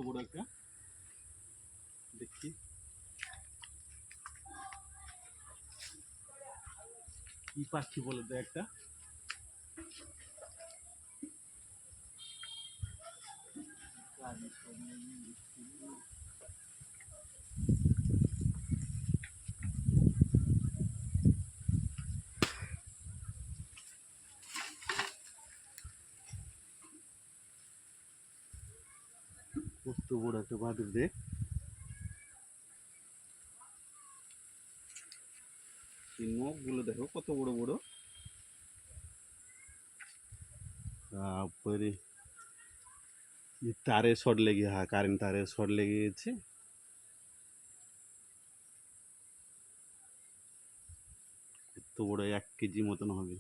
বড় একটা দেখি কি পাচ্ছি বলে তো একটা কত বড় একটা বাদুড় দেখ নখগুলো দেখো কত বড় বড় তারপরে তারে শর্ট লেগে কারেন্ট তারে শর্ট লেগে গেছে কত বড় 1 কেজি মতন হবে